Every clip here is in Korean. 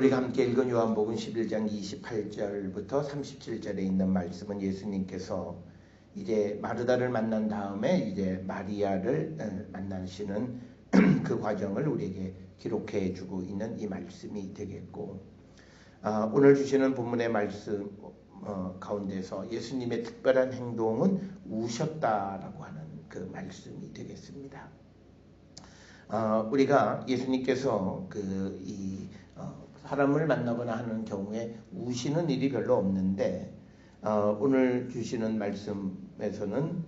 우리가 함께 읽은 요한복음 11장 28절부터 37절에 있는 말씀은 예수님께서 이제 마르다를 만난 다음에 이제 마리아를 만나시는 그 과정을 우리에게 기록해 주고 있는 이 말씀이 되겠고, 오늘 주시는 본문의 말씀 가운데서 예수님의 특별한 행동은 우셨다라고 하는 그 말씀이 되겠습니다. 우리가 예수님께서 사람을 만나거나 하는 경우에 우시는 일이 별로 없는데, 오늘 주시는 말씀에서는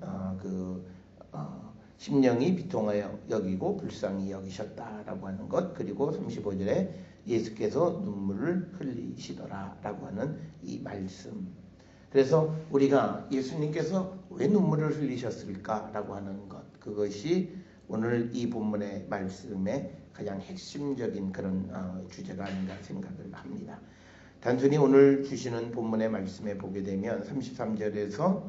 심령이 비통하여 여기고 불쌍히 여기셨다라고 하는 것, 그리고 35절에 예수께서 눈물을 흘리시더라라고 하는 이 말씀. 그래서 우리가 예수님께서 왜 눈물을 흘리셨을까라고 하는 것, 그것이 오늘 이 본문의 말씀의 가장 핵심적인 그런 주제가 아닌가 생각을 합니다. 단순히 오늘 주시는 본문의 말씀에 보게 되면 33절에서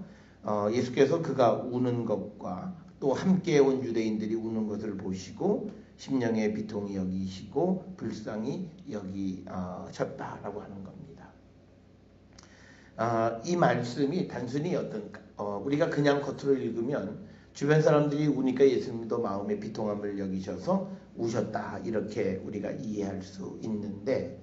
예수께서 그가 우는 것과 또 함께 온 유대인들이 우는 것을 보시고 심령의 비통히 여기시고 불쌍히 여기셨다라고 하는 겁니다. 이 말씀이 단순히 우리가 그냥 겉으로 읽으면 주변 사람들이 우니까 예수님도 마음의 비통함을 여기셔서 우셨다, 이렇게 우리가 이해할 수 있는데,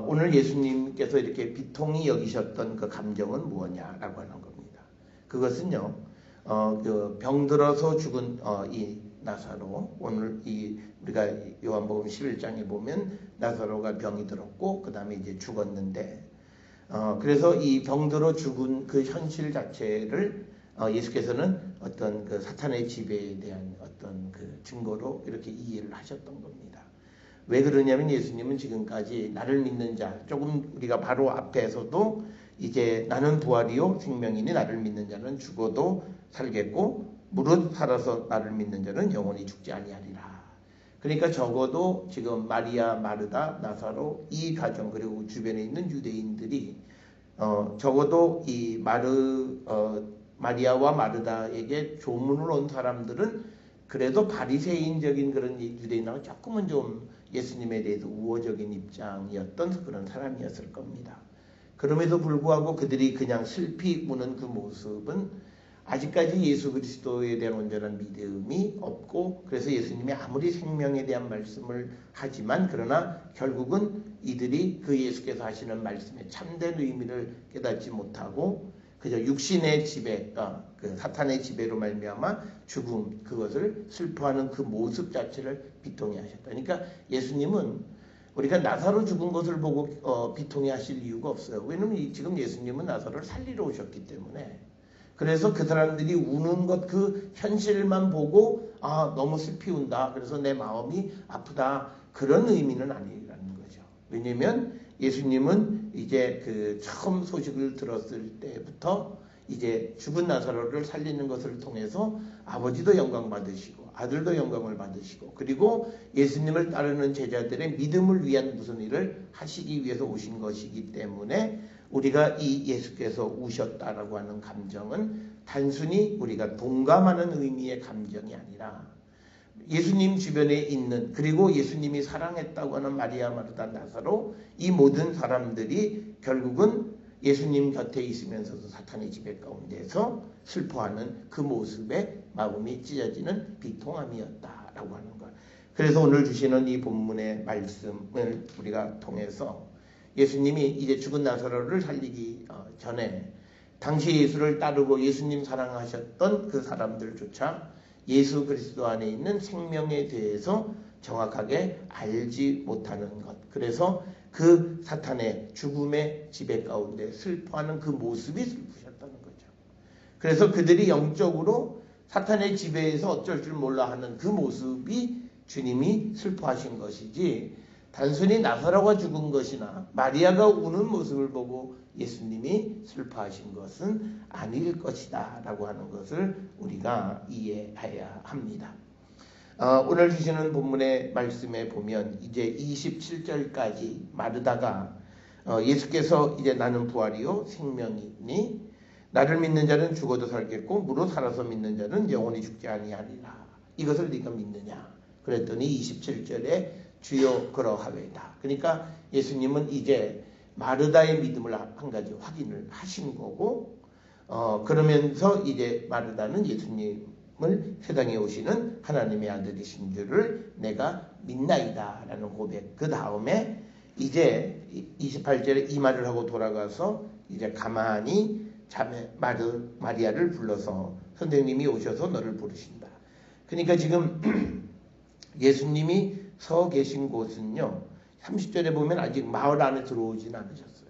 오늘 예수님께서 이렇게 비통히 여기셨던 그 감정은 무엇냐라고 하는 겁니다. 그것은요, 병들어서 죽은 이 나사로, 오늘 우리가 요한복음 11장에 보면 나사로가 병이 들었고 그 다음에 이제 죽었는데, 그래서 이 병들어 죽은 그 현실 자체를 예수께서는 어떤 그 사탄의 지배에 대한 어떤 그 증거로 이렇게 이해를 하셨던 겁니다. 왜 그러냐면 예수님은 지금까지 나를 믿는 자, 조금 우리가 바로 앞에서도 이제 나는 부활이요 생명이니 나를 믿는 자는 죽어도 살겠고 무릇 살아서 나를 믿는 자는 영원히 죽지 아니하리라. 그러니까 적어도 지금 마리아, 마르다, 나사로 이 가정, 그리고 주변에 있는 유대인들이 적어도 이 마리아와 마르다에게 조문을 온 사람들은 그래도 바리새인적인 그런 유대인하고 조금은 좀 예수님에 대해서 우호적인 입장이었던 그런 사람이었을 겁니다. 그럼에도 불구하고 그들이 그냥 슬피 우는 그 모습은 아직까지 예수 그리스도에 대한 온전한 믿음이 없고, 그래서 예수님이 아무리 생명에 대한 말씀을 하지만 그러나 결국은 이들이 그 예수께서 하시는 말씀의 참된 의미를 깨닫지 못하고 그저 육신의 지배, 그 사탄의 지배로 말미암아 죽음, 그것을 슬퍼하는 그 모습 자체를 비통해 하셨다. 그러니까 예수님은 우리가 나사로 죽은 것을 보고 비통해 하실 이유가 없어요. 왜냐하면 지금 예수님은 나사로를 살리러 오셨기 때문에. 그래서 그 사람들이 우는 것, 그 현실만 보고 너무 슬피 운다, 그래서 내 마음이 아프다, 그런 의미는 아니라는 거죠. 왜냐하면 예수님은 이제 그 처음 소식을 들었을 때부터 이제 죽은 나사로를 살리는 것을 통해서 아버지도 영광 받으시고 아들도 영광을 받으시고, 그리고 예수님을 따르는 제자들의 믿음을 위한 무슨 일을 하시기 위해서 오신 것이기 때문에 우리가 이 예수께서 우셨다라고 하는 감정은 단순히 우리가 동감하는 의미의 감정이 아니라 예수님 주변에 있는, 그리고 예수님이 사랑했다고 하는 마리아, 마르다, 나사로, 이 모든 사람들이 결국은 예수님 곁에 있으면서도 사탄의 지배 가운데서 슬퍼하는 그 모습에 마음이 찢어지는 비통함이었다라고 하는 것. 그래서 오늘 주시는 이 본문의 말씀을 우리가 통해서 예수님이 이제 죽은 나사로를 살리기 전에 당시 예수를 따르고 예수님 사랑하셨던 그 사람들조차 예수 그리스도 안에 있는 생명에 대해서 정확하게 알지 못하는 것, 그래서 그 사탄의 죽음의 지배 가운데 슬퍼하는 그 모습이 슬프셨다는 거죠. 그래서 그들이 영적으로 사탄의 지배에서 어쩔 줄 몰라 하는 그 모습이 주님이 슬퍼하신 것이지, 단순히 나사로가 죽은 것이나 마리아가 우는 모습을 보고 예수님이 슬퍼하신 것은 아닐 것이다 라고 하는 것을 우리가 이해해야 합니다. 오늘 주시는 본문의 말씀에 보면 이제 27절까지 마르다가 예수께서 이제 나는 부활이요 생명이니 나를 믿는 자는 죽어도 살겠고 무릇 살아서 믿는 자는 영원히 죽지 아니하리라. 이것을 네가 믿느냐? 그랬더니 27절에 주여 그러하외다. 그러니까 예수님은 이제 마르다의 믿음을 한 가지 확인을 하신 거고, 그러면서 이제 마르다는 예수님을 세상에 오시는 하나님의 아들이신 줄을 내가 믿나이다 라는 고백. 그 다음에 이제 28절에 이 말을 하고 돌아가서 이제 가만히 마리아를 불러서 선생님이 오셔서 너를 부르신다. 그러니까 지금 예수님이 서 계신 곳은요, 30절에 보면 아직 마을 안에 들어오진 않으셨어요.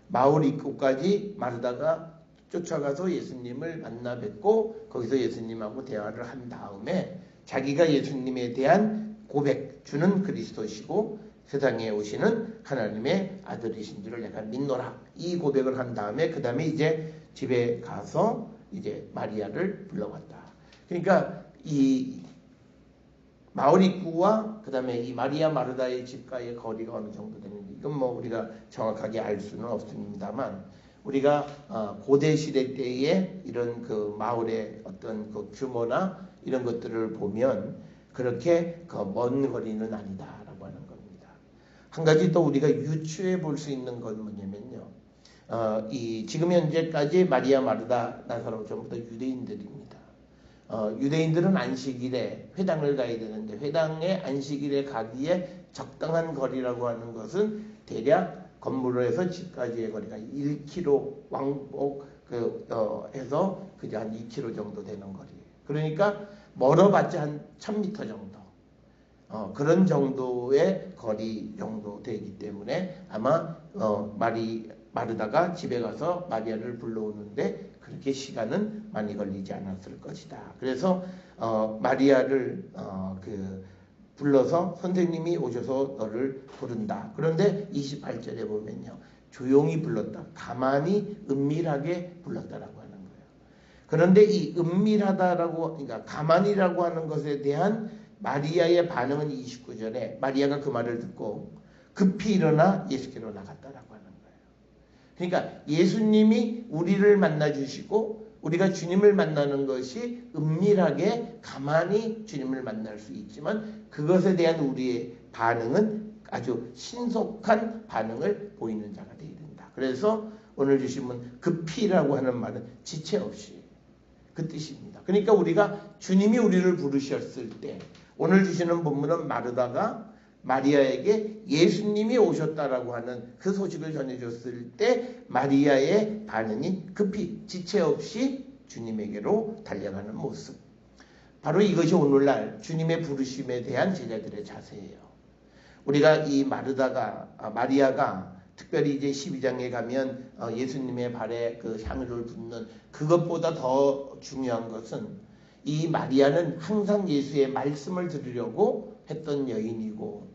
마을 입구까지 마르다가 쫓아가서 예수님을 만나 뵙고 거기서 예수님하고 대화를 한 다음에 자기가 예수님에 대한 고백, 주는 그리스도시고 세상에 오시는 하나님의 아들이신 줄을 내가 믿노라, 이 고백을 한 다음에 그 다음에 이제 집에 가서 이제 마리아를 불러왔다. 그러니까 이 마을 입구와 그 다음에 이 마리아 마르다의 집과의 거리가 어느 정도 되는지 이건 뭐 우리가 정확하게 알 수는 없습니다만, 우리가 고대 시대 때의 이런 그 마을의 어떤 그 규모나 이런 것들을 보면 그렇게 그 먼 거리는 아니다라고 하는 겁니다. 한 가지 또 우리가 유추해 볼 수 있는 건 뭐냐면요, 지금 현재까지 마리아 마르다 나사로 전부 다 유대인들입니다. 유대인들은 안식일에 회당을 가야 되는데 회당에 안식일에 가기에 적당한 거리라고 하는 것은 대략 건물에서 집까지의 거리가 1km 왕복 해서 그게 한 2km 정도 되는 거리예요. 그러니까 멀어봤자 한 1000m 정도. 그런 정도의 거리 정도 되기 때문에 아마 마르다가 집에 가서 마리아를 불러오는데 그렇게 시간은 많이 걸리지 않았을 것이다. 그래서 마리아를 불러서 선생님이 오셔서 너를 부른다. 그런데 28절에 보면요, 조용히 불렀다, 가만히 은밀하게 불렀다라고 하는 거예요. 그런데 이 은밀하다라고, 그러니까 가만히라고 하는 것에 대한 마리아의 반응은 29절에 마리아가 그 말을 듣고 급히 일어나 예수께로 나갔다라고 하는 거예요. 그러니까 예수님이 우리를 만나 주시고 우리가 주님을 만나는 것이 은밀하게 가만히 주님을 만날 수 있지만 그것에 대한 우리의 반응은 아주 신속한 반응을 보이는 자가 되어야 된다. 그래서 오늘 주시면 급히라고 하는 말은 지체 없이, 그 뜻입니다. 그러니까 우리가 주님이 우리를 부르셨을 때, 오늘 주시는 본문은 마르다가 마리아에게 예수님이 오셨다라고 하는 그 소식을 전해줬을 때 마리아의 반응이 급히 지체 없이 주님에게로 달려가는 모습. 바로 이것이 오늘날 주님의 부르심에 대한 제자들의 자세예요. 우리가 이 마리아가 특별히 이제 12장에 가면 예수님의 발에 그 향유를 붓는 그것보다 더 중요한 것은 이 마리아는 항상 예수의 말씀을 들으려고 했던 여인이고,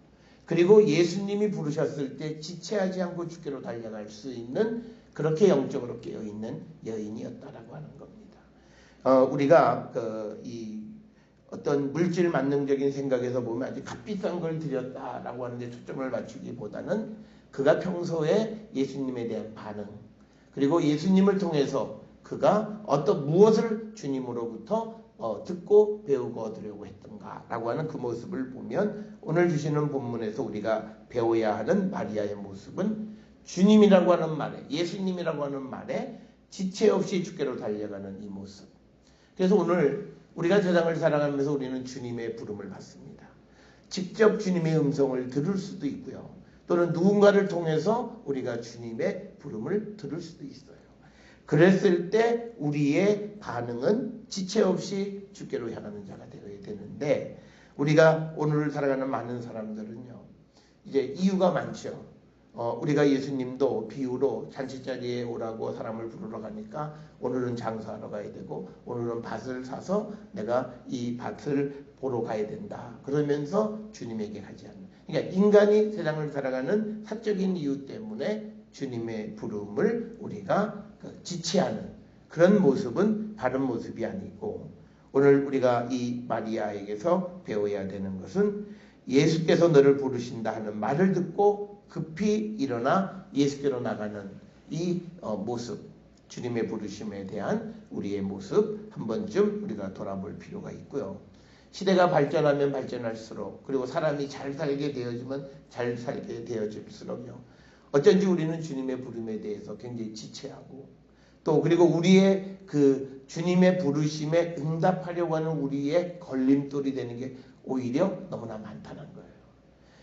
그리고 예수님이 부르셨을 때 지체하지 않고 주께로 달려갈 수 있는 그렇게 영적으로 깨어있는 여인이었다라고 하는 겁니다. 우리가 이 어떤 물질 만능적인 생각에서 보면 아주 값비싼 걸 드렸다라고 하는데 초점을 맞추기보다는 그가 평소에 예수님에 대한 반응, 그리고 예수님을 통해서 그가 무엇을 주님으로부터 듣고 배우고 얻으려고 했던가라고 하는 그 모습을 보면 오늘 주시는 본문에서 우리가 배워야 하는 마리아의 모습은 주님이라고 하는 말에, 예수님이라고 하는 말에 지체 없이 주께로 달려가는 이 모습. 그래서 오늘 우리가 세상을 살아가면서 우리는 주님의 부름을 받습니다. 직접 주님의 음성을 들을 수도 있고요, 또는 누군가를 통해서 우리가 주님의 부름을 들을 수도 있어요. 그랬을 때 우리의 반응은 지체 없이 주께로 향하는 자가 되어야 되는데, 우리가 오늘 살아가는 많은 사람들은요, 이제 이유가 많죠. 우리가 예수님도 비유로 잔치자리에 오라고 사람을 부르러 가니까 오늘은 장사하러 가야 되고 오늘은 밭을 사서 내가 이 밭을 보러 가야 된다 그러면서 주님에게 가지 않는, 그러니까 인간이 세상을 살아가는 사적인 이유 때문에 주님의 부름을 우리가 지체하는 그런 모습은 바른 모습이 아니고, 오늘 우리가 이 마리아에게서 배워야 되는 것은 예수께서 너를 부르신다 하는 말을 듣고 급히 일어나 예수께로 나가는 이 모습, 주님의 부르심에 대한 우리의 모습 한 번쯤 우리가 돌아볼 필요가 있고요. 시대가 발전하면 발전할수록 그리고 사람이 잘 살게 되어지면 잘 살게 되어질수록요. 어쩐지 우리는 주님의 부름에 대해서 굉장히 지체하고 또 그리고 우리의 그 주님의 부르심에 응답하려고 하는 우리의 걸림돌이 되는 게 오히려 너무나 많다는 거예요.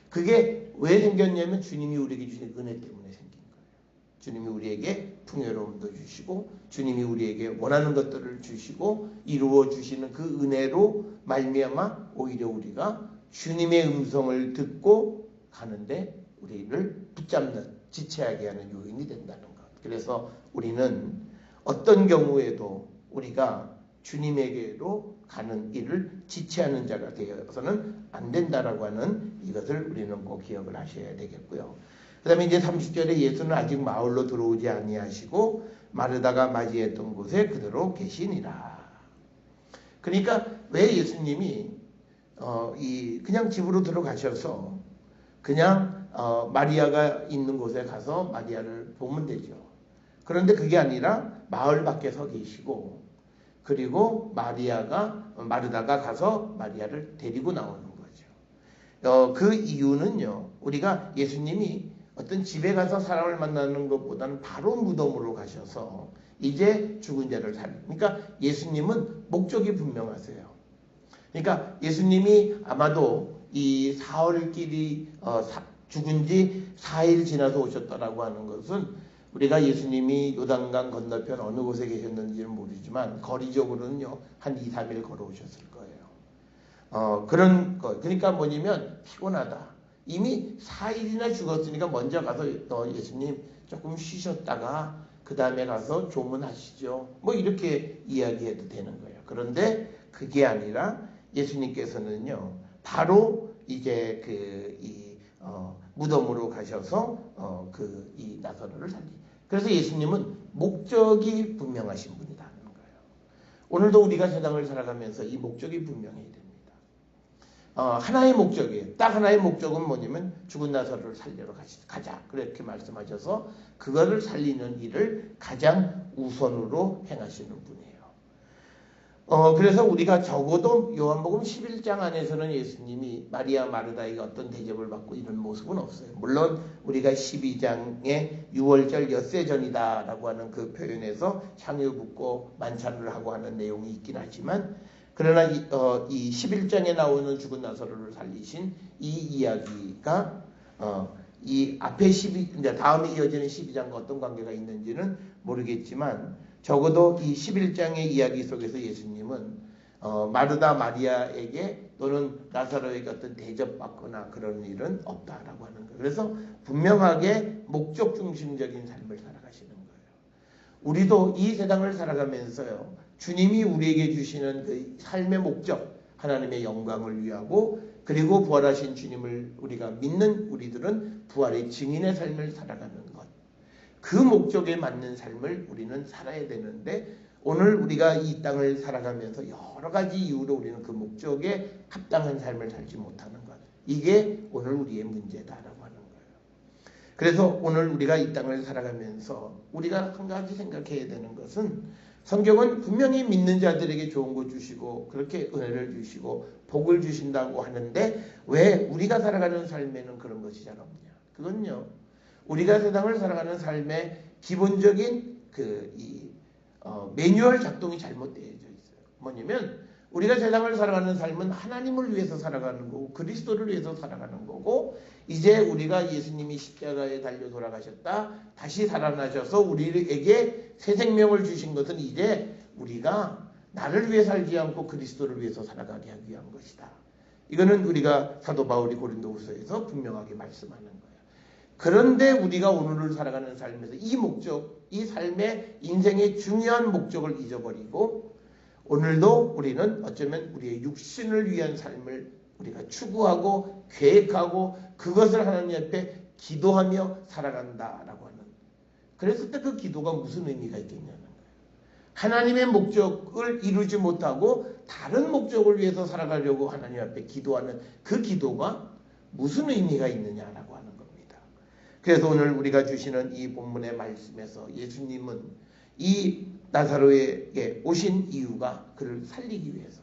그게 왜 생겼냐면 주님이 우리에게 주신 은혜 때문에 생긴 거예요. 주님이 우리에게 풍요로움도 주시고 주님이 우리에게 원하는 것들을 주시고 이루어 주시는 그 은혜로 말미암아 오히려 우리가 주님의 음성을 듣고 가는데 우리를 붙잡는 지체하게 하는 요인이 된다는 것. 그래서 우리는 어떤 경우에도 우리가 주님에게로 가는 일을 지체하는 자가 되어서는 안 된다라고 하는 이것을 우리는 꼭 기억을 하셔야 되겠고요. 그 다음에 이제 30절에 예수는 아직 마을로 들어오지 아니하시고 마르다가 맞이했던 곳에 그대로 계시니라. 그러니까 왜 예수님이 그냥 집으로 들어가셔서 그냥 마리아가 있는 곳에 가서 마리아를 보면 되죠. 그런데 그게 아니라 마을 밖에 서 계시고 그리고 마르다가 가서 마리아를 데리고 나오는 거죠. 그 이유는요. 우리가 예수님이 어떤 집에 가서 사람을 만나는 것보다는 바로 무덤으로 가셔서 이제 죽은 자를 그러니까 예수님은 목적이 분명하세요. 그러니까 예수님이 아마도 이 사흘길이 죽은 지 4일 지나서 오셨다라고 하는 것은 우리가 예수님이 요단강 건너편 어느 곳에 계셨는지는 모르지만 거리적으로는요 한 2, 3일 걸어오셨을 거예요. 그런 거 그러니까 뭐냐면 피곤하다. 이미 4일이나 죽었으니까 먼저 가서 예수님 조금 쉬셨다가 그 다음에 가서 조문하시죠. 뭐 이렇게 이야기해도 되는 거예요. 그런데 그게 아니라 예수님께서는요 바로 이제 무덤으로 가셔서 이 나사로를 살리. 그래서 예수님은 목적이 분명하신 분이라는 거예요. 오늘도 우리가 세상을 살아가면서 이 목적이 분명해야 됩니다. 하나의 목적이에요. 딱 하나의 목적은 뭐냐면 죽은 나사로를 살리러 가자. 그렇게 말씀하셔서 그거를 살리는 일을 가장 우선으로 행하시는 분이에요. 그래서 우리가 적어도 요한복음 11장 안에서는 예수님이 마리아 마르다에게 어떤 대접을 받고 이런 모습은 없어요. 물론 우리가 12장에 6월절 엿새전이다 라고 하는 그 표현에서 향유 붓고 만찬을 하고 하는 내용이 있긴 하지만 그러나 이 11장에 나오는 죽은 나사로를 살리신 이 이야기가 이 앞에 이제 다음에 이어지는 12장과 어떤 관계가 있는지는 모르겠지만 적어도 이 11장의 이야기 속에서 예수님은 마르다 마리아에게 또는 나사로에게 어떤 대접받거나 그런 일은 없다라고 하는 거예요. 그래서 분명하게 목적 중심적인 삶을 살아가시는 거예요. 우리도 이 세상을 살아가면서요. 주님이 우리에게 주시는 그 삶의 목적, 하나님의 영광을 위하고 그리고 부활하신 주님을 우리가 믿는 우리들은 부활의 증인의 삶을 살아가는 것. 그 목적에 맞는 삶을 우리는 살아야 되는데 오늘 우리가 이 땅을 살아가면서 여러 가지 이유로 우리는 그 목적에 합당한 삶을 살지 못하는 것. 이게 오늘 우리의 문제다라고 하는 거예요. 그래서 오늘 우리가 이 땅을 살아가면서 우리가 한 가지 생각해야 되는 것은 성경은 분명히 믿는 자들에게 좋은 거 주시고 그렇게 은혜를 주시고 복을 주신다고 하는데 왜 우리가 살아가는 삶에는 그런 것이 잘 없냐. 그건요. 우리가 세상을 살아가는 삶의 기본적인 매뉴얼 작동이 잘못되어 있어요. 뭐냐면 우리가 세상을 살아가는 삶은 하나님을 위해서 살아가는 거고 그리스도를 위해서 살아가는 거고 이제 우리가 예수님이 십자가에 달려 돌아가셨다 다시 살아나셔서 우리에게 새 생명을 주신 것은 이제 우리가 나를 위해 살지 않고 그리스도를 위해서 살아가게 하기 위한 것이다. 이거는 우리가 사도 바울이 고린도후서에서 분명하게 말씀하는 거예요. 그런데 우리가 오늘을 살아가는 삶에서 이 목적, 이 삶의 인생의 중요한 목적을 잊어버리고 오늘도 우리는 어쩌면 우리의 육신을 위한 삶을 우리가 추구하고 계획하고 그것을 하나님 앞에 기도하며 살아간다라고 하는. 그랬을 때 그 기도가 무슨 의미가 있겠냐는 거예요. 하나님의 목적을 이루지 못하고 다른 목적을 위해서 살아가려고 하나님 앞에 기도하는 그 기도가 무슨 의미가 있느냐라고 하는 겁니다. 그래서 오늘 우리가 주시는 이 본문의 말씀에서 예수님은 이 나사로에게 오신 이유가 그를 살리기 위해서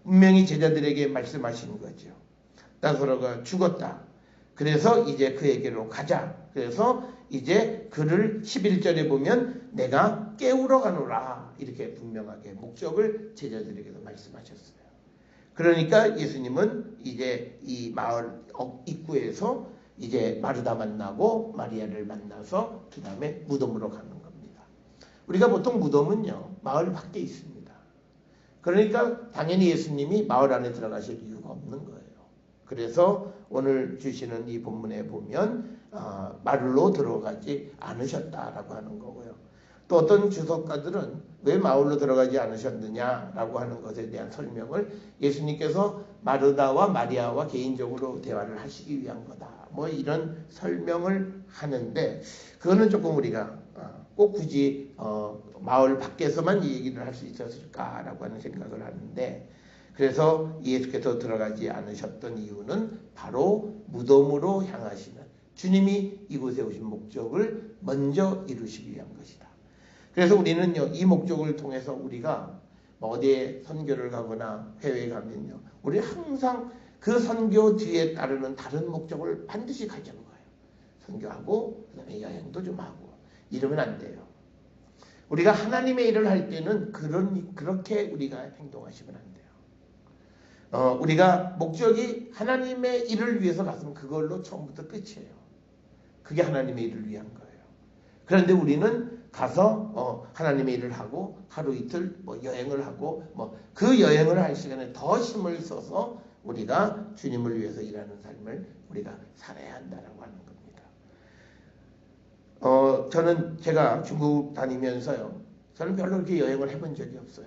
분명히 제자들에게 말씀하신 거죠. 나사로가 죽었다. 그래서 이제 그에게로 가자. 그래서 이제 그를 11절에 보면 내가 깨우러 가노라. 이렇게 분명하게 목적을 제자들에게도 말씀하셨어요. 그러니까 예수님은 이제 이 마을 입구에서 이제 마르다 만나고 마리아를 만나서 그 다음에 무덤으로 가는 겁니다. 우리가 보통 무덤은요, 마을 밖에 있습니다. 그러니까 당연히 예수님이 마을 안에 들어가실 이유가 없는 거예요. 그래서 오늘 주시는 이 본문에 보면 마을로 들어가지 않으셨다라고 하는 거고요. 또 어떤 주석가들은 왜 마을로 들어가지 않으셨느냐라고 하는 것에 대한 설명을 예수님께서 마르다와 마리아와 개인적으로 대화를 하시기 위한 거다. 뭐 이런 설명을 하는데 그거는 조금 우리가 꼭 굳이 마을 밖에서만 이 얘기를 할 수 있었을까라고 하는 생각을 하는데 그래서 예수께서 들어가지 않으셨던 이유는 바로 무덤으로 향하시는 주님이 이곳에 오신 목적을 먼저 이루시기 위한 것이다. 그래서 우리는요, 이 목적을 통해서 우리가 어디에 선교를 가거나 해외에 가면요, 우리 항상 그 선교 뒤에 따르는 다른 목적을 반드시 가지는 거예요. 선교하고 그다음에 여행도 좀 하고 이러면 안 돼요. 우리가 하나님의 일을 할 때는 그렇게 우리가 행동하시면 안 돼요. 우리가 목적이 하나님의 일을 위해서 갔으면 그걸로 처음부터 끝이에요. 그게 하나님의 일을 위한 거예요. 그런데 우리는 가서 하나님의 일을 하고 하루 이틀 뭐 여행을 하고 뭐 그 여행을 할 시간에 더 힘을 써서 우리가 주님을 위해서 일하는 삶을 우리가 살아야 한다라고 하는 겁니다. 저는 제가 중국 다니면서요, 저는 별로 그렇게 여행을 해본 적이 없어요.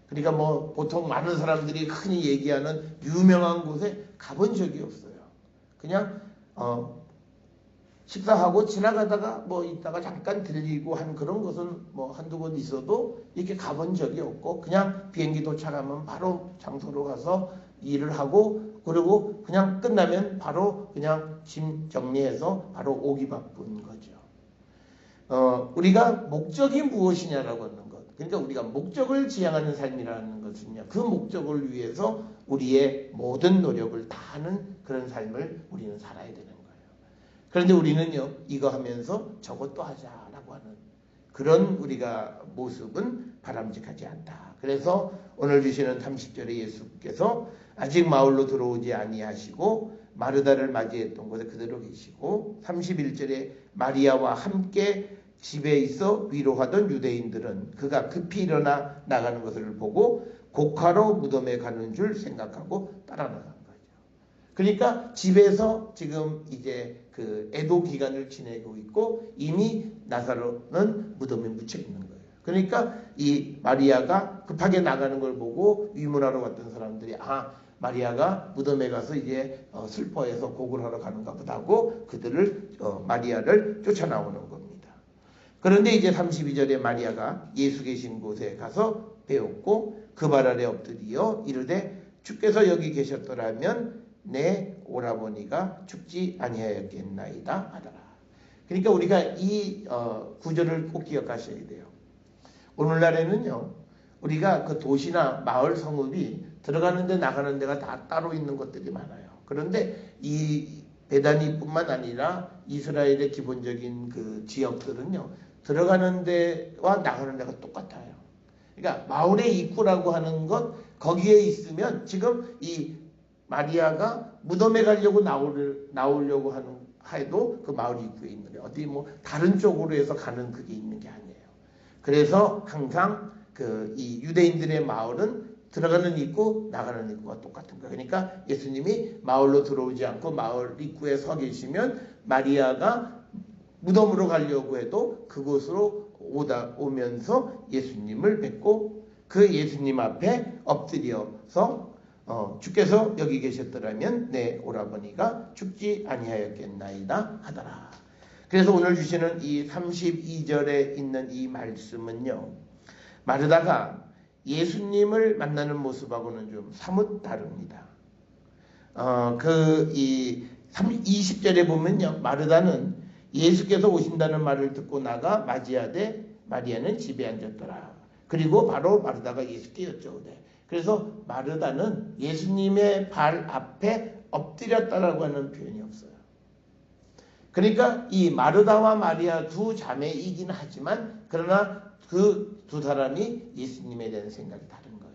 그러니까 뭐 보통 많은 사람들이 흔히 얘기하는 유명한 곳에 가본 적이 없어요. 그냥 식사하고 지나가다가 뭐 있다가 잠깐 들리고 한 그런 것은 뭐 한두 번 있어도 이렇게 가본 적이 없고 그냥 비행기 도착하면 바로 장소로 가서 일을 하고 그리고 그냥 끝나면 바로 그냥 짐 정리해서 바로 오기 바쁜 거죠. 우리가 목적이 무엇이냐라고 하는 것. 그러니까 우리가 목적을 지향하는 삶이라는 것은요, 그 목적을 위해서 우리의 모든 노력을 다하는 그런 삶을 우리는 살아야 되는 거예요. 그런데 우리는요, 이거 하면서 저것도 하자라고 하는 그런 우리가 모습은 바람직하지 않다. 그래서 오늘 주시는 30절에 예수께서 아직 마을로 들어오지 아니하시고 마르다를 맞이했던 곳에 그대로 계시고 31절에 마리아와 함께 집에 있어 위로하던 유대인들은 그가 급히 일어나 나가는 것을 보고 곡하러 무덤에 가는 줄 생각하고 따라 나간 거죠. 그러니까 집에서 지금 이제 그 애도 기간을 지내고 있고 이미 나사로는 무덤에 묻혀 있는 거예요. 그러니까 이 마리아가 급하게 나가는 걸 보고 위문하러 왔던 사람들이 마리아가 무덤에 가서 이제 슬퍼해서 곡을 하러 가는가 보다 하고 그들을 마리아를 쫓아나오는 겁니다. 그런데 이제 32절에 마리아가 예수 계신 곳에 가서 배웠고 그 발 아래 엎드려 이르되 주께서 여기 계셨더라면 내 오라버니가 죽지 아니하였겠나이다 하더라. 그러니까 우리가 이 구절을 꼭 기억하셔야 돼요. 오늘날에는요, 우리가 그 도시나 마을 성읍이 들어가는 데 나가는 데가 다 따로 있는 것들이 많아요. 그런데 이 베다니뿐만 아니라 이스라엘의 기본적인 그 지역들은요, 들어가는 데와 나가는 데가 똑같아요. 그러니까 마을의 입구라고 하는 것, 거기에 있으면 지금 이 마리아가 무덤에 가려고 나오려고 하는 해도 그 마을 입구에 있는 게 어디 뭐 다른 쪽으로 해서 가는 그게 있는 게 아니에요. 그래서 항상 이 유대인들의 마을은 들어가는 입구, 나가는 입구가 똑같은 거예요. 그러니까 예수님이 마을로 들어오지 않고 마을 입구에 서 계시면 마리아가 무덤으로 가려고 해도 그곳으로 오면서 예수님을 뵙고 그 예수님 앞에 엎드려서 주께서 여기 계셨더라면 내 오라버니가 죽지 아니하였겠나이다 하더라. 그래서 오늘 주시는 이 32절에 있는 이 말씀은요, 마르다가 예수님을 만나는 모습하고는 좀 사뭇 다릅니다. 20절에 보면요, 마르다는 예수께서 오신다는 말을 듣고 나가 맞이하되 마리아는 집에 앉았더라. 그리고 바로 마르다가 예수께 여쭤오되. 그래서 마르다는 예수님의 발 앞에 엎드렸다라고 하는 표현이 없어요. 그러니까 이 마르다와 마리아 두 자매이긴 하지만 그러나 그 두 사람이 예수님에 대한 생각이 다른 거예요.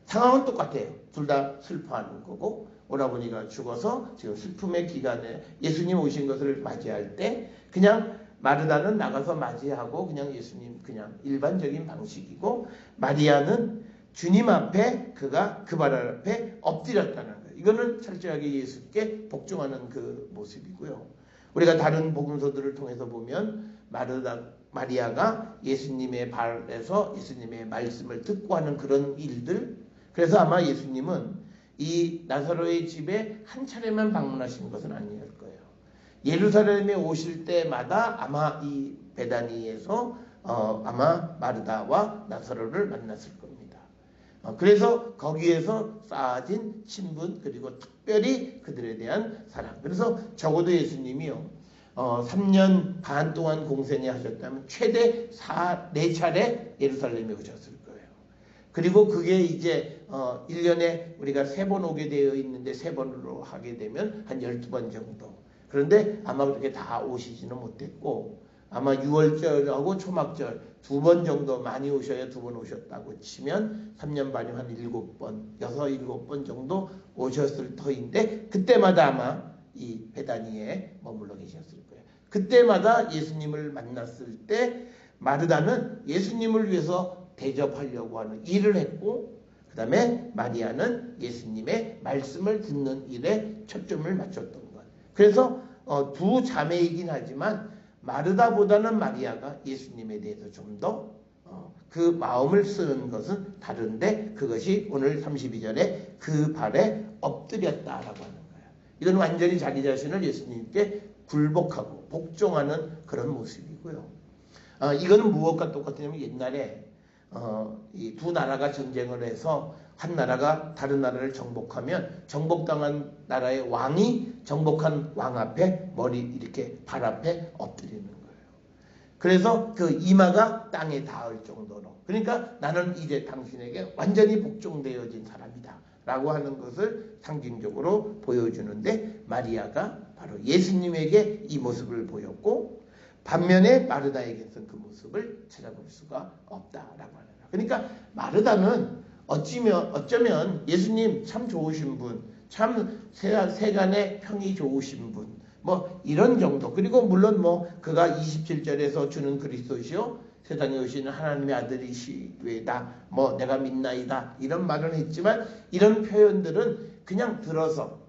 상황은 똑같아요. 둘 다 슬퍼하는 거고 오라버니가 죽어서 지금 슬픔의 기간에 예수님 오신 것을 맞이할 때 그냥 마르다는 나가서 맞이하고 그냥 예수님 그냥 일반적인 방식이고 마리아는 주님 앞에 그가 그 발 앞에 엎드렸다는 거예요. 이거는 철저하게 예수께 복종하는 그 모습이고요. 우리가 다른 복음서들을 통해서 보면 마리아가 예수님의 발에서 예수님의 말씀을 듣고 하는 그런 일들. 그래서 아마 예수님은 이 나사로의 집에 한 차례만 방문하신 것은 아니었을 거예요. 예루살렘에 오실 때마다 아마 이 베다니에서 아마 마르다와 나사로를 만났을 겁니다. 그래서 거기에서 쌓아진 친분 그리고 특별히 그들에 대한 사랑. 그래서 적어도 예수님이요 3년 반 동안 공생에 하셨다면 최대 4차례 예루살렘에 오셨을 거예요. 그리고 그게 이제 1년에 우리가 3번 오게 되어 있는데 3번으로 하게 되면 한 12번 정도. 그런데 아마 그렇게 다 오시지는 못했고 아마 6월절하고 초막절 2번 정도 많이 오셔야 2번 오셨다고 치면 3년 반이면 한 7번, 7번 정도 오셨을 터인데 그때마다 아마 이 베다니에 머물러 계셨을 거예요. 그때마다 예수님을 만났을 때 마르다는 예수님을 위해서 대접하려고 하는 일을 했고 그 다음에 마리아는 예수님의 말씀을 듣는 일에 초점을 맞췄던 것. 그래서 두 자매이긴 하지만 마르다보다는 마리아가 예수님에 대해서 좀 더 그 마음을 쓰는 것은 다른데 그것이 오늘 32절에 그 발에 엎드렸다라고 하는 거예요. 이건 완전히 자기 자신을 예수님께 굴복하고 복종하는 그런 모습이고요. 이거는 무엇과 똑같냐면 옛날에 이 두 나라가 전쟁을 해서 한 나라가 다른 나라를 정복하면 정복당한 나라의 왕이 정복한 왕 앞에 머리 이렇게 발 앞에 엎드리는 거예요. 그래서 그 이마가 땅에 닿을 정도로 그러니까 나는 이제 당신에게 완전히 복종되어진 사람이다 라고 하는 것을 상징적으로 보여주는데 마리아가 바로 예수님에게 이 모습을 보였고 반면에 마르다에게서는 그 모습을 찾아볼 수가 없다라고 하는 거예요. 그러니까 마르다는 어쩌면 예수님 참 좋으신 분, 참 세간의 평이 좋으신 분, 뭐 이런 정도. 그리고 물론 뭐 그가 27절에서 주는 그리스도시요 세상에 오시는 하나님의 아들이시외다. 뭐 내가 믿나이다. 이런 말은 했지만 이런 표현들은 그냥 들어서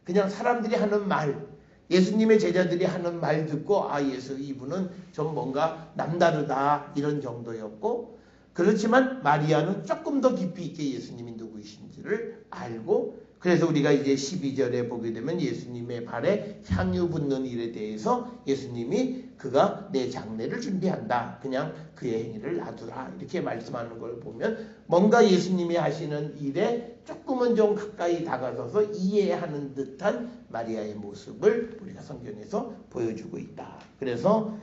그냥 사람들이 하는 말, 예수님의 제자들이 하는 말 듣고 예수 이분은 좀 뭔가 남다르다 이런 정도였고 그렇지만 마리아는 조금 더 깊이 있게 예수님이 누구이신지를 알고 그래서 우리가 이제 12절에 보게 되면 예수님의 발에 향유 붓는 일에 대해서 예수님이 그가 내 장례를 준비한다. 그냥 그의 행위를 놔두라. 이렇게 말씀하는 걸 보면 뭔가 예수님이 하시는 일에 조금은 좀 가까이 다가서서 이해하는 듯한 마리아의 모습을 우리가 성경에서 보여주고 있다. 그래서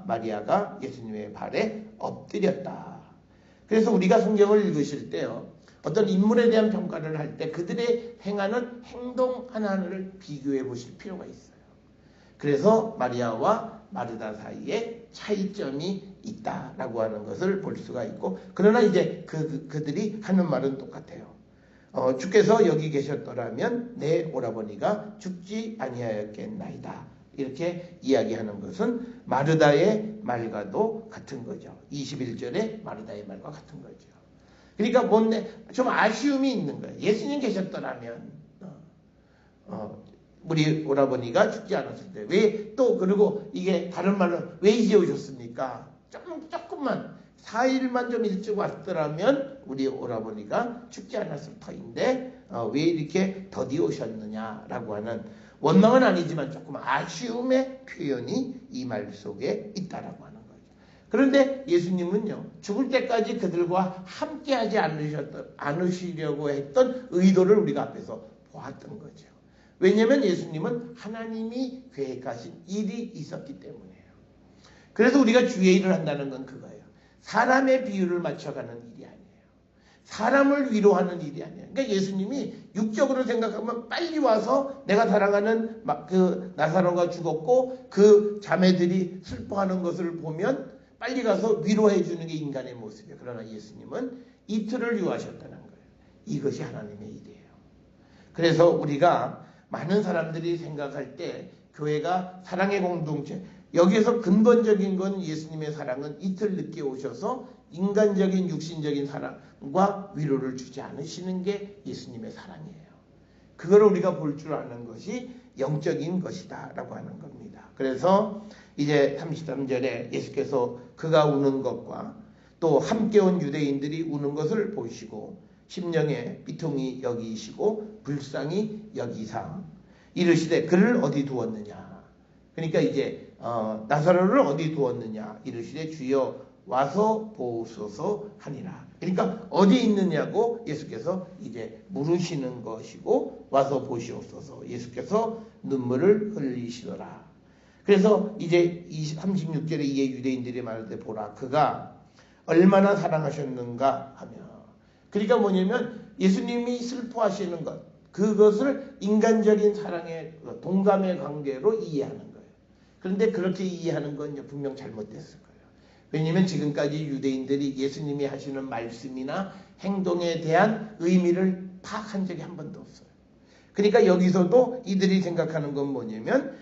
마리아가 예수님의 발에 엎드렸다. 그래서 우리가 성경을 읽으실 때요. 어떤 인물에 대한 평가를 할 때 그들의 행하는 행동 하나하나를 비교해 보실 필요가 있어요. 그래서 마리아와 마르다 사이에 차이점이 있다라고 하는 것을 볼 수가 있고 그러나 이제 그들이 하는 말은 똑같아요. 주께서 여기 계셨더라면 내 오라버니가 죽지 아니하였겠나이다. 이렇게 이야기하는 것은 마르다의 말과도 같은 거죠. 21절에 마르다의 말과 같은 거죠. 그러니까 좀 아쉬움이 있는 거예요. 예수님 계셨더라면 우리 오라버니가 죽지 않았을 때 왜 또 그리고 이게 다른 말로 왜 이제 오셨습니까? 조금만 4일만 좀 일찍 왔더라면 우리 오라버니가 죽지 않았을 터인데 왜 이렇게 더디 오셨느냐라고 하는 원망은 아니지만 조금 아쉬움의 표현이 이 말 속에 있다라고 하는 거죠. 그런데 예수님은요 죽을 때까지 그들과 함께하지 않으시려고 했던 의도를 우리가 앞에서 보았던 거죠. 왜냐하면 예수님은 하나님이 계획하신 일이 있었기 때문이에요. 그래서 우리가 주의 일을 한다는 건 그거예요. 사람의 비유를 맞춰가는 일이 아니에요. 사람을 위로하는 일이 아니에요. 그러니까 예수님이 육적으로 생각하면 빨리 와서 내가 사랑하는 그 나사로가 죽었고 그 자매들이 슬퍼하는 것을 보면 빨리 가서 위로해 주는 게 인간의 모습이에요. 그러나 예수님은 이틀을 유하셨다는 거예요. 이것이 하나님의 일이에요. 그래서 우리가 많은 사람들이 생각할 때 교회가 사랑의 공동체, 여기에서 근본적인 건 예수님의 사랑은 이틀 늦게 오셔서 인간적인 육신적인 사랑과 위로를 주지 않으시는 게 예수님의 사랑이에요. 그걸 우리가 볼 줄 아는 것이 영적인 것이다 라고 하는 겁니다. 그래서 이제 33절에 예수께서 그가 우는 것과 또 함께 온 유대인들이 우는 것을 보시고 심령에 비통이 여기시고 불쌍히 여기사 이르시되 그를 어디 두었느냐. 그러니까 이제 나사로를 어디 두었느냐 이르시되 주여 와서 보소서 하니라. 그러니까 어디 있느냐고 예수께서 이제 물으시는 것이고 와서 보시옵소서. 예수께서 눈물을 흘리시더라. 그래서 이제 36절에 이에 유대인들이 말하되 보라 그가 얼마나 사랑하셨는가 하며, 그러니까 뭐냐면 예수님이 슬퍼하시는 것, 그것을 인간적인 사랑의 동감의 관계로 이해하는 거예요. 그런데 그렇게 이해하는 건 분명 잘못됐을 거예요. 왜냐하면 지금까지 유대인들이 예수님이 하시는 말씀이나 행동에 대한 의미를 파악한 적이 한 번도 없어요. 그러니까 여기서도 이들이 생각하는 건 뭐냐면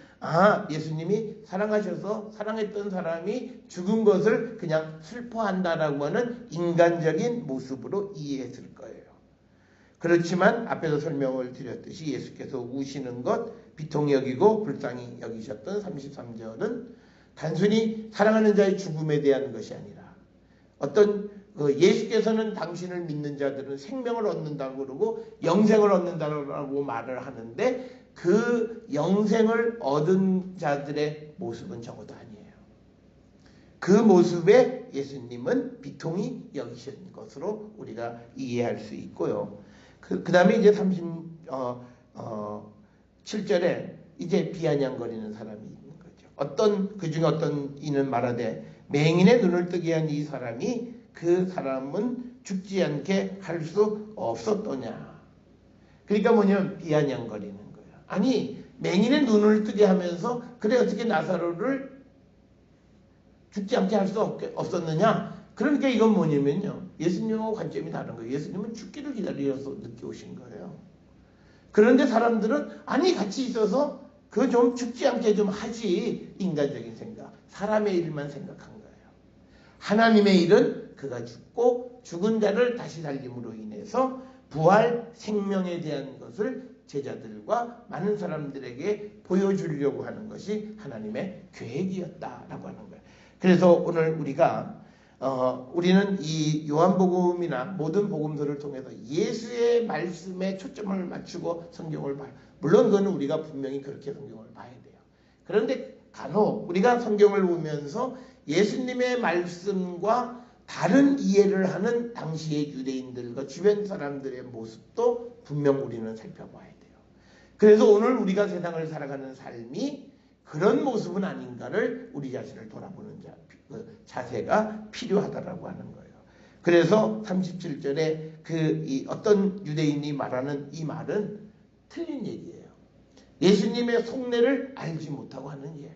예수님이 사랑하셔서 사랑했던 사람이 죽은 것을 그냥 슬퍼한다라고 하는 인간적인 모습으로 이해했을 거예요. 그렇지만 앞에서 설명을 드렸듯이 예수께서 우시는 것 비통히 여기고 불쌍히 여기셨던 33절은 단순히 사랑하는 자의 죽음에 대한 것이 아니라 어떤 예수께서는 당신을 믿는 자들은 생명을 얻는다고 그러고 영생을 얻는다고 말을 하는데 그 영생을 얻은 자들의 모습은 적어도 아니에요. 그 모습에 예수님은 비통히 여기신 것으로 우리가 이해할 수 있고요. 그 다음에 이제 37절에 이제 비아냥거리는 사람이 있는 거죠. 그 중에 어떤 이는 말하되 맹인의 눈을 뜨게 한 이 사람이 그 사람은 죽지 않게 할 수 없었더냐. 그러니까 뭐냐면 비아냥거리는 거예요. 아니 맹인의 눈을 뜨게 하면서 그래 어떻게 나사로를 죽지 않게 할 수 없었느냐. 그러니까 이건 뭐냐면요. 예수님하고 관점이 다른 거예요. 예수님은 죽기를 기다려서 늦게 오신 거예요. 그런데 사람들은 아니 같이 있어서 그 좀 죽지 않게 좀 하지. 인간적인 생각. 사람의 일만 생각한 거예요. 하나님의 일은 그가 죽고 죽은 자를 다시 살림으로 인해서 부활 생명에 대한 것을 제자들과 많은 사람들에게 보여주려고 하는 것이 하나님의 계획이었다라고 하는 거예요. 그래서 오늘 우리는 이 요한복음이나 모든 복음서를 통해서 예수의 말씀에 초점을 맞추고 성경을 봐요. 물론 그건 우리가 분명히 그렇게 성경을 봐야 돼요. 그런데 간혹 우리가 성경을 보면서 예수님의 말씀과 다른 이해를 하는 당시의 유대인들과 주변 사람들의 모습도 분명 우리는 살펴봐야 돼요. 그래서 오늘 우리가 세상을 살아가는 삶이 그런 모습은 아닌가를 우리 자신을 돌아보는 자세가 필요하다라고 하는 거예요. 그래서 37절에 어떤 유대인이 말하는 이 말은 틀린 얘기예요. 예수님의 속내를 알지 못하고 하는 이야기예요.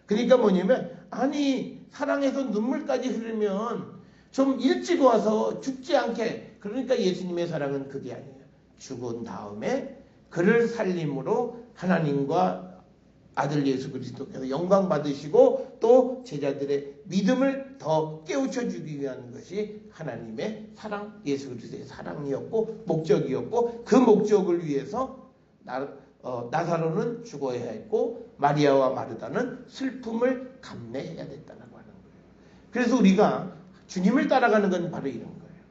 그러니까 뭐냐면 아니 사랑해서 눈물까지 흐르면 좀 일찍 와서 죽지 않게. 그러니까 예수님의 사랑은 그게 아니에요. 죽은 다음에 그를 살림으로 하나님과 아들 예수 그리스도께서 영광 받으시고 또 제자들의 믿음을 더 깨우쳐 주기 위한 것이 하나님의 사랑, 예수 그리스도의 사랑이었고 목적이었고 그 목적을 위해서 나사로는 죽어야 했고 마리아와 마르다는 슬픔을 감내해야 됐다라고 하는 거예요. 그래서 우리가 주님을 따라가는 건 바로 이런 거예요.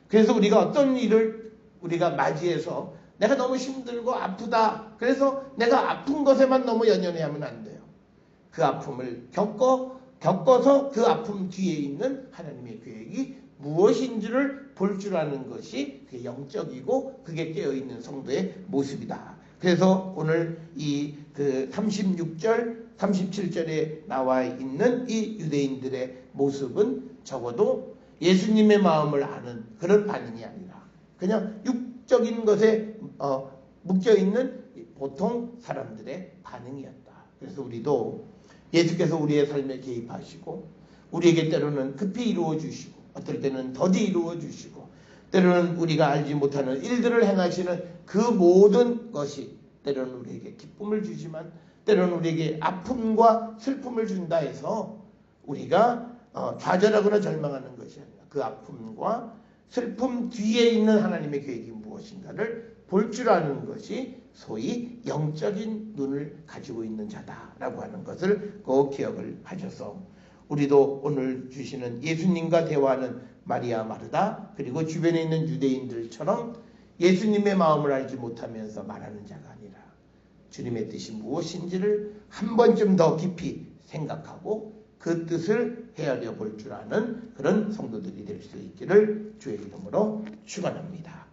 그래서 우리가 어떤 일을 우리가 맞이해서 내가 너무 힘들고 아프다. 그래서 내가 아픈 것에만 너무 연연해하면 안 돼요. 그 아픔을 겪어서 그 아픔 뒤에 있는 하나님의 계획이 무엇인지를 볼 줄 아는 것이 그게 영적이고 그게 깨어있는 성도의 모습이다. 그래서 오늘 36절, 37절에 나와 있는 이 유대인들의 모습은 적어도 예수님의 마음을 아는 그런 반응이 아니라 그냥 육적인 것에 묶여있는 보통 사람들의 반응이었다. 그래서 우리도 예수께서 우리의 삶에 개입하시고 우리에게 때로는 급히 이루어 주시고 어떨 때는 더디 이루어 주시고 때로는 우리가 알지 못하는 일들을 행하시는 그 모든 것이 때로는 우리에게 기쁨을 주지만 때로는 우리에게 아픔과 슬픔을 준다 해서 우리가 좌절하거나 절망하는 것이 아니라 그 아픔과 슬픔 뒤에 있는 하나님의 계획이 무엇인가를 볼 줄 아는 것이 소위 영적인 눈을 가지고 있는 자다라고 하는 것을 꼭 기억을 하셔서 우리도 오늘 주시는 예수님과 대화하는 마리아 마르다 그리고 주변에 있는 유대인들처럼 예수님의 마음을 알지 못하면서 말하는 자가 아니라 주님의 뜻이 무엇인지를 한 번쯤 더 깊이 생각하고 그 뜻을 헤아려 볼 줄 아는 그런 성도들이 될 수 있기를 주의 이름으로 축원합니다.